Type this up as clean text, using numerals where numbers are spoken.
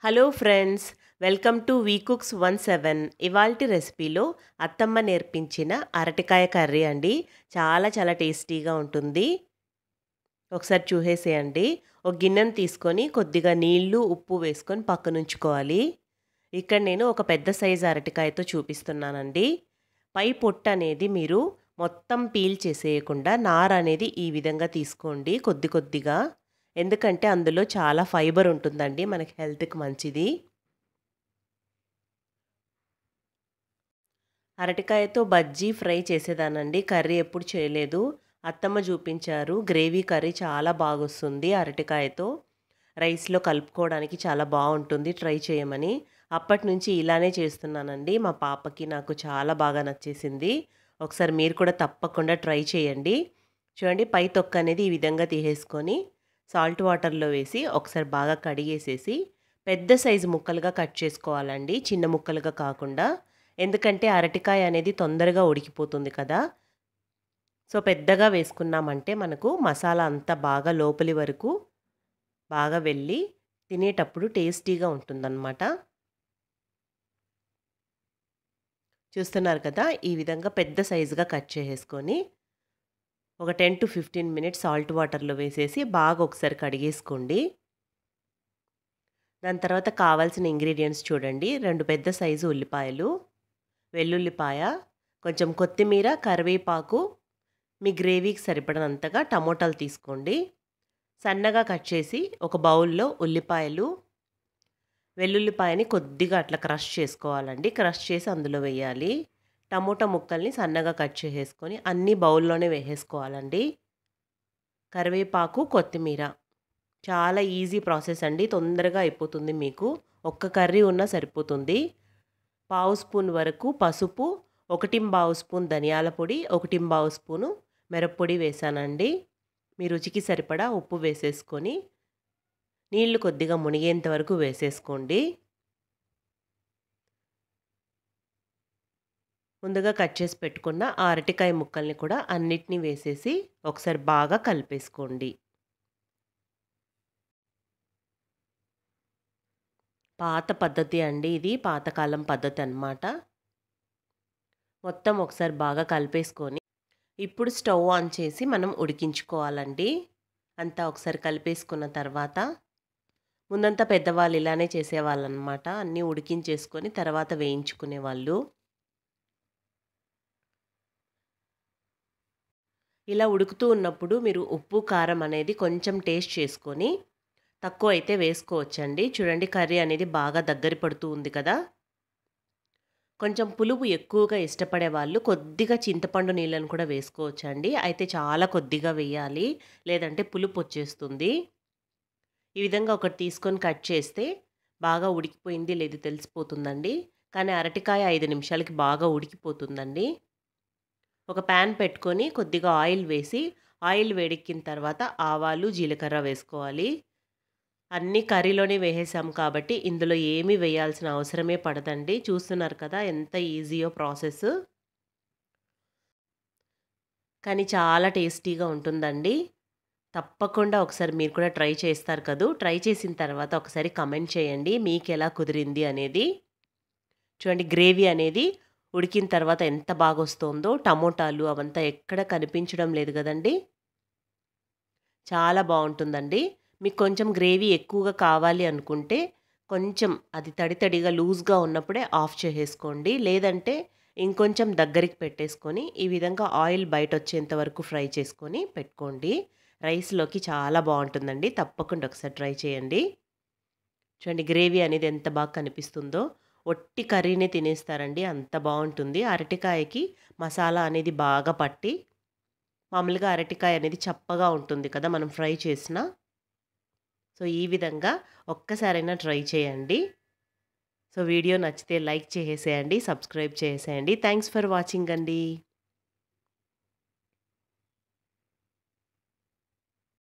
Hello friends, welcome to we cooks 17. ఇవాల్టి రెసిపీలో అత్తమ్మ నేర్పించిన అరటికాయ కర్రీ అండి. చాలా టేస్టీగా ఉంటుంది. ఒకసారి చూసేసేయండి. ఒక గిన్నెను తీసుకొని కొద్దిగా నీళ్లు, ఉప్పు వేసుకొని పక్కనుంచుకోవాలి. ఇక్కడ నేను ఒక పెద్ద సైజు అరటికాయతో చూపిస్తున్నానండి. పై పొట్టు అనేది మీరు మొత్తం పీల్ చేసేయకుండా నార అనేది ఈ విధంగా తీసుకోండి కొద్దిగా. ఎందుకంటే అందులో చాలా ఫైబర్ ఉంటుందండి, మనకి హెల్త్కి మంచిది. అరటికాయతో బజ్జీ ఫ్రై చేసేదానండి, కర్రీ ఎప్పుడు చేయలేదు. అత్తమ్మ చూపించారు. గ్రేవీ కర్రీ చాలా బాగొస్తుంది అరటికాయతో. రైస్లో కలుపుకోవడానికి చాలా బాగుంటుంది, ట్రై చేయమని. అప్పటి నుంచి ఇలానే చేస్తున్నానండి. మా పాపకి నాకు చాలా బాగా నచ్చేసింది. ఒకసారి మీరు కూడా తప్పకుండా ట్రై చేయండి. చూడండి, పై తొక్క అనేది ఈ విధంగా తీసేసుకొని సాల్ట్ వాటర్లో వేసి ఒకసారి బాగా కడిగేసేసి పెద్ద సైజు ముక్కలుగా కట్ చేసుకోవాలండి, చిన్న ముక్కలుగా కాకుండా. ఎందుకంటే అరటికాయ అనేది తొందరగా ఉడికిపోతుంది కదా. సో పెద్దగా వేసుకున్నామంటే మనకు మసాలా అంతా బాగా లోపలి వరకు బాగా వెళ్ళి తినేటప్పుడు టేస్టీగా ఉంటుందన్నమాట. చూస్తున్నారు కదా, ఈ విధంగా పెద్ద సైజుగా కట్ చేసేసుకొని ఒక 10 to 15 మినిట్స్ సాల్ట్ వాటర్లో వేసేసి బాగా ఒకసారి కడిగేసుకోండి. దాని తర్వాత కావాల్సిన ఇంగ్రీడియంట్స్ చూడండి. 2 పెద్ద సైజు ఉల్లిపాయలు, వెల్లుల్లిపాయ, కొంచెం కొత్తిమీర, కరివేపాకు, మీ గ్రేవీకి సరిపడినంతగా టమోటాలు తీసుకోండి. సన్నగా కట్ చేసి ఒక బౌల్లో ఉల్లిపాయలు, వెల్లుల్లిపాయని కొద్దిగా అట్లా క్రష్ చేసుకోవాలండి. క్రష్ చేసి అందులో వేయాలి. టమోటా ముక్కల్ని సన్నగా కట్ చేసేసుకొని అన్నీ బౌల్లోనే వేసేసుకోవాలండి. కరివేపాకు, కొత్తిమీర చాలా ఈజీ ప్రాసెస్ అండి, తొందరగా అయిపోతుంది మీకు. ఒక్క కర్రీ ఉన్నా సరిపోతుంది. పావు స్పూన్ వరకు పసుపు, 1/2 స్పూన్ ధనియాల పొడి, 1/2 స్పూను మిరప్పొడి వేసానండి. మీ రుచికి సరిపడా ఉప్పు వేసేసుకొని నీళ్లు కొద్దిగా మునిగేంత వరకు వేసేసుకోండి. ముందుగా కట్ చేసి పెట్టుకున్న ఆ అరటికాయ ముక్కల్ని కూడా అన్నిటినీ వేసేసి ఒకసారి బాగా కలిపేసుకోండి. పాత పద్ధతి అండి ఇది, పాతకాలం పద్ధతి అన్నమాట. మొత్తం ఒకసారి బాగా కలిపేసుకొని ఇప్పుడు స్టవ్ ఆన్ చేసి మనం ఉడికించుకోవాలండి. అంతా ఒకసారి కలిపేసుకున్న తర్వాత, ముందంతా పెద్దవాళ్ళు ఇలానే చేసేవాళ్ళనమాట. అన్నీ ఉడికించేసుకొని తర్వాత వేయించుకునేవాళ్ళు. ఇలా ఉడుకుతూ ఉన్నప్పుడు మీరు ఉప్పు, కారం అనేది కొంచెం టేస్ట్ చేసుకొని తక్కువ అయితే వేసుకోవచ్చండి. చూడండి, కర్రీ అనేది బాగా దగ్గర పడుతూ ఉంది కదా. కొంచెం పులుపు ఎక్కువగా ఇష్టపడే వాళ్ళు కొద్దిగా చింతపండు నీళ్ళను కూడా వేసుకోవచ్చండి. అయితే చాలా కొద్దిగా వేయాలి, లేదంటే పులుపు వచ్చేస్తుంది. ఈ విధంగా ఒకటి తీసుకొని కట్ చేస్తే బాగా ఉడికిపోయింది లేదు తెలిసిపోతుందండి. కానీ అరటికాయ 5 నిమిషాలకి బాగా ఉడికిపోతుందండి. ఒక ప్యాన్ పెట్టుకొని కొద్దిగా ఆయిల్ వేసి, ఆయిల్ వేడెక్కిన తర్వాత ఆవాలు, జీలకర్ర వేసుకోవాలి. అన్నీ కర్రీలోనే వేసేసాం కాబట్టి ఇందులో ఏమీ వేయాల్సిన అవసరమే పడదండి. చూస్తున్నారు కదా ఎంత ఈజీయో ప్రాసెస్. కానీ చాలా టేస్టీగా ఉంటుందండి. తప్పకుండా ఒకసారి మీరు కూడా ట్రై చేస్తారు కదూ. ట్రై చేసిన తర్వాత ఒకసారి కమెంట్ చేయండి మీకెలా కుదిరింది అనేది. చూడండి, గ్రేవీ అనేది ఉడికిన తర్వాత ఎంత బాగొస్తుందో. టమోటాలు అవంతా ఎక్కడ కనిపించడం లేదు కదండి. చాలా బాగుంటుందండి. మీకు కొంచెం గ్రేవీ ఎక్కువగా కావాలి అనుకుంటే కొంచెం అది తడిగా లూజ్గా ఉన్నప్పుడే ఆఫ్ చేసేసుకోండి. లేదంటే ఇంకొంచెం దగ్గరికి పెట్టేసుకొని ఈ విధంగా ఆయిల్ బయట వచ్చేంత వరకు ఫ్రై చేసుకొని పెట్టుకోండి. రైస్లోకి చాలా బాగుంటుందండి. తప్పకుండా ఒకసారి ట్రై చేయండి. చూడండి, గ్రేవీ అనేది ఎంత బాగా కనిపిస్తుందో. ఒట్టి కర్రీనే తినేస్తారండి, అంత బాగుంటుంది. అరటికాయకి మసాలా అనేది బాగా పట్టి, మామూలుగా అరటికాయ అనేది చప్పగా ఉంటుంది కదా మనం ఫ్రై చేసిన. సో ఈ విధంగా ఒక్కసారైనా ట్రై చేయండి. సో వీడియో నచ్చితే లైక్ చేసేయండి, సబ్స్క్రైబ్ చేసేయండి. థ్యాంక్స్ ఫర్ వాచింగ్ అండి.